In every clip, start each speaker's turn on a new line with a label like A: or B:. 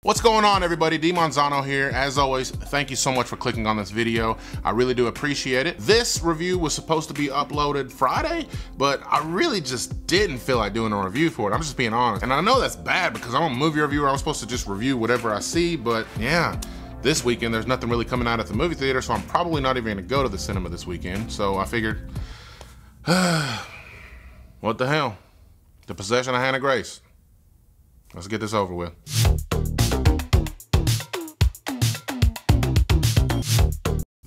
A: What's going on, everybody? D Monzano here. As always, thank you so much for clicking on this video. I really do appreciate it. This review was supposed to be uploaded Friday, but I really just didn't feel like doing a review for it. I'm just being honest. And I know that's bad because I'm a movie reviewer. I'm supposed to just review whatever I see, but yeah. This weekend, there's nothing really coming out at the movie theater, so I'm probably not even gonna go to the cinema this weekend. So I figured, what the hell? The Possession of Hannah Grace. Let's get this over with.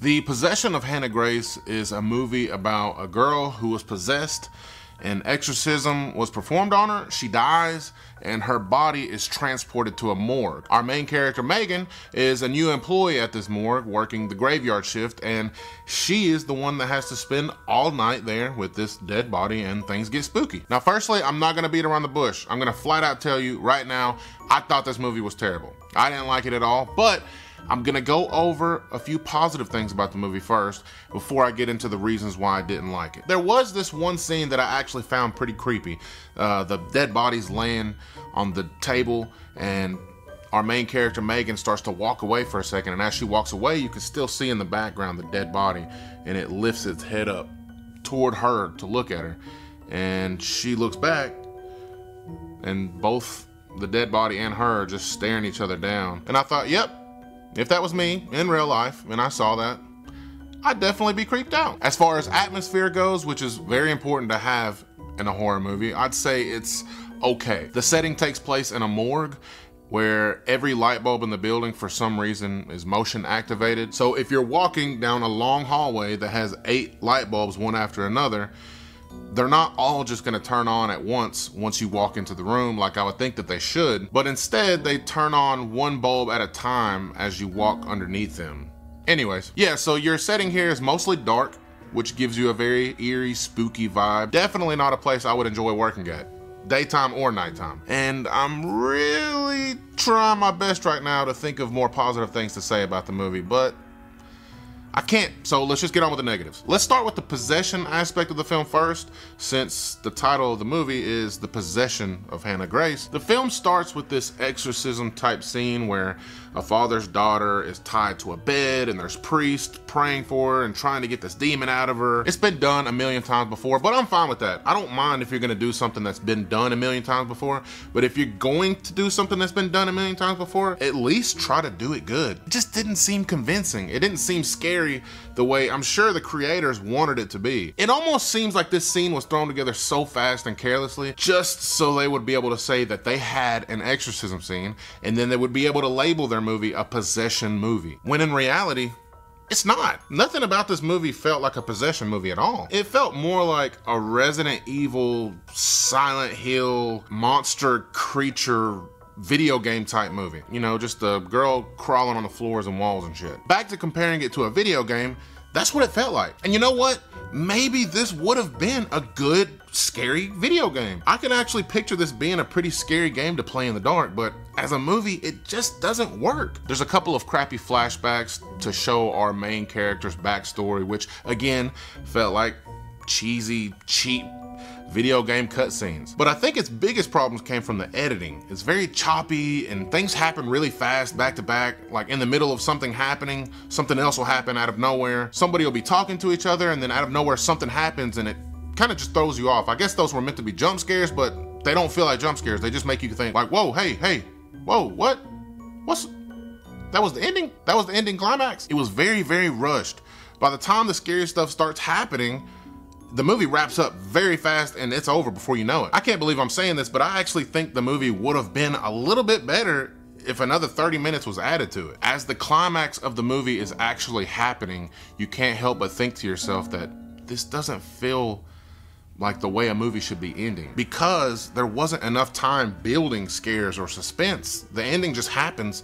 A: The Possession of Hannah Grace is a movie about a girl who was possessed. An exorcism was performed on her, she dies, and her body is transported to a morgue. Our main character, Megan, is a new employee at this morgue working the graveyard shift, and she is the one that has to spend all night there with this dead body, and things get spooky. Now, firstly, I'm not gonna beat around the bush. I'm gonna flat out tell you right now, I thought this movie was terrible. I didn't like it at all, but I'm gonna go over a few positive things about the movie first before I get into the reasons why I didn't like it. There was this one scene that I actually found pretty creepy. The dead body's laying on the table and our main character Megan starts to walk away for a second, and as she walks away you can still see in the background the dead body, and it lifts its head up toward her to look at her, and she looks back and both the dead body and her are just staring each other down. And I thought, yep, if that was me in real life and I saw that, I'd definitely be creeped out. As far as atmosphere goes, which is very important to have in a horror movie, I'd say it's okay. The setting takes place in a morgue where every light bulb in the building for some reason is motion activated. So if you're walking down a long hallway that has 8 light bulbs one after another, they're not all just gonna turn on at once you walk into the room like I would think that they should, but instead they turn on one bulb at a time as you walk underneath them. Anyways, yeah, so your setting here is mostly dark, which gives you a very eerie, spooky vibe. Definitely not a place I would enjoy working at, daytime or nighttime. And I'm really trying my best right now to think of more positive things to say about the movie, but I can't, so let's just get on with the negatives. Let's start with the possession aspect of the film first, since the title of the movie is The Possession of Hannah Grace. The film starts with this exorcism type scene where a father's daughter is tied to a bed and there's priests praying for her and trying to get this demon out of her. It's been done a million times before, but I'm fine with that. I don't mind if you're gonna do something that's been done a million times before, but if you're going to do something that's been done a million times before, at least try to do it good. It just didn't seem convincing. It didn't seem scary the way I'm sure the creators wanted it to be. It almost seems like this scene was thrown together so fast and carelessly just so they would be able to say that they had an exorcism scene, and then they would be able to label their movie a possession movie, when in reality it's not. Nothing about this movie felt like a possession movie at all. It felt more like a Resident Evil, Silent Hill, monster creature video game type movie. You know, just a girl crawling on the floors and walls and shit. Back to comparing it to a video game, that's what it felt like. And you know what? Maybe this would have been a good, scary video game. I can actually picture this being a pretty scary game to play in the dark, but as a movie, it just doesn't work. There's a couple of crappy flashbacks to show our main character's backstory, which again, felt like cheesy, cheap video game cutscenes. But I think its biggest problems came from the editing. It's very choppy and things happen really fast back to back. Like in the middle of something happening, something else will happen out of nowhere. Somebody will be talking to each other and then out of nowhere something happens and it kind of just throws you off. I guess those were meant to be jump scares, but they don't feel like jump scares. They just make you think like, whoa, hey, whoa, what? That was the ending? That was the ending climax? It was very, very rushed. By the time the scary stuff starts happening, the movie wraps up very fast and it's over before you know it. I can't believe I'm saying this, but I actually think the movie would have been a little bit better if another 30 minutes was added to it. As the climax of the movie is actually happening, you can't help but think to yourself that this doesn't feel like the way a movie should be ending, because there wasn't enough time building scares or suspense. The ending just happens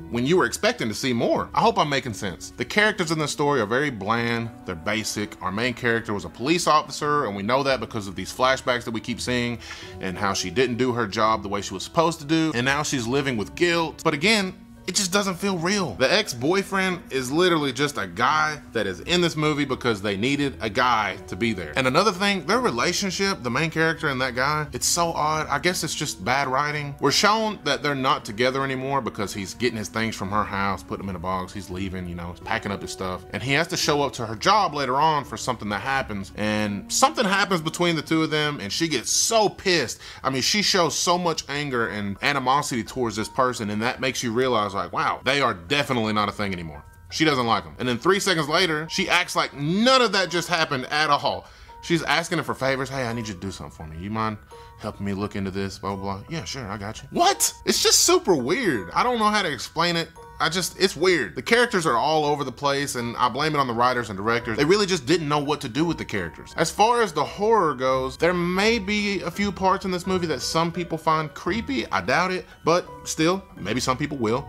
A: when you were expecting to see more. I hope I'm making sense. The characters in this story are very bland, they're basic. Our main character was a police officer, and we know that because of these flashbacks that we keep seeing and how she didn't do her job the way she was supposed to do, and now she's living with guilt. But again, it just doesn't feel real. The ex-boyfriend is literally just a guy that is in this movie because they needed a guy to be there. And another thing, their relationship, the main character and that guy, it's so odd. I guess it's just bad writing. We're shown that they're not together anymore because he's getting his things from her house, putting them in a box, he's leaving, you know, he's packing up his stuff. And he has to show up to her job later on for something that happens. And something happens between the two of them and she gets so pissed. I mean, she shows so much anger and animosity towards this person, and that makes you realize, like, wow, they are definitely not a thing anymore. She doesn't like him. And then 3 seconds later, she acts like none of that just happened at all. She's asking him for favors. Hey, I need you to do something for me. You mind helping me look into this, blah, blah, blah. Yeah, sure, I got you. What? It's just super weird. I don't know how to explain it. It's weird. The characters are all over the place, and I blame it on the writers and directors. They really just didn't know what to do with the characters. As far as the horror goes, there may be a few parts in this movie that some people find creepy. I doubt it, but still, maybe some people will.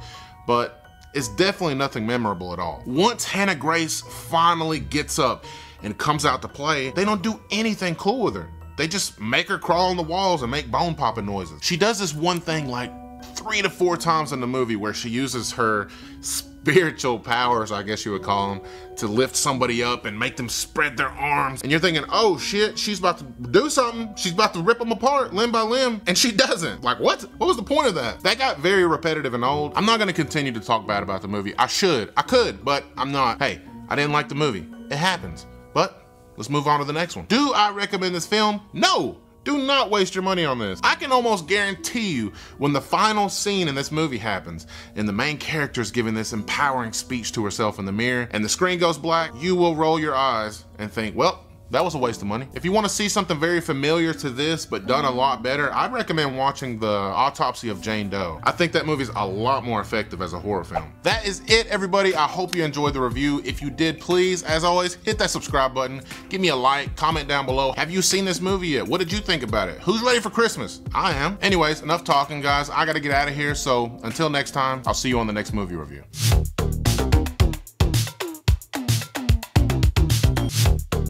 A: But it's definitely nothing memorable at all. Once Hannah Grace finally gets up and comes out to play, they don't do anything cool with her. They just make her crawl on the walls and make bone popping noises. She does this one thing like 3 to 4 times in the movie where she uses her spiritual powers, I guess you would call them, to lift somebody up and make them spread their arms. And you're thinking, oh shit, she's about to do something. She's about to rip them apart limb by limb. And she doesn't. Like, what? What was the point of that? That got very repetitive and old. I'm not gonna continue to talk bad about the movie. I could, but I'm not. Hey, I didn't like the movie. It happens. But let's move on to the next one. Do I recommend this film? No. Do not waste your money on this. I can almost guarantee you when the final scene in this movie happens and the main character is giving this empowering speech to herself in the mirror and the screen goes black, you will roll your eyes and think, well, that was a waste of money. If you want to see something very familiar to this but done a lot better, I'd recommend watching The Autopsy of Jane Doe. I think that movie's a lot more effective as a horror film. That is it, everybody. I hope you enjoyed the review. If you did, please, as always, hit that subscribe button, give me a like, comment down below. Have you seen this movie yet? What did you think about it? Who's ready for Christmas? I am. Anyways, enough talking, guys. I gotta get out of here, so until next time, I'll see you on the next movie review.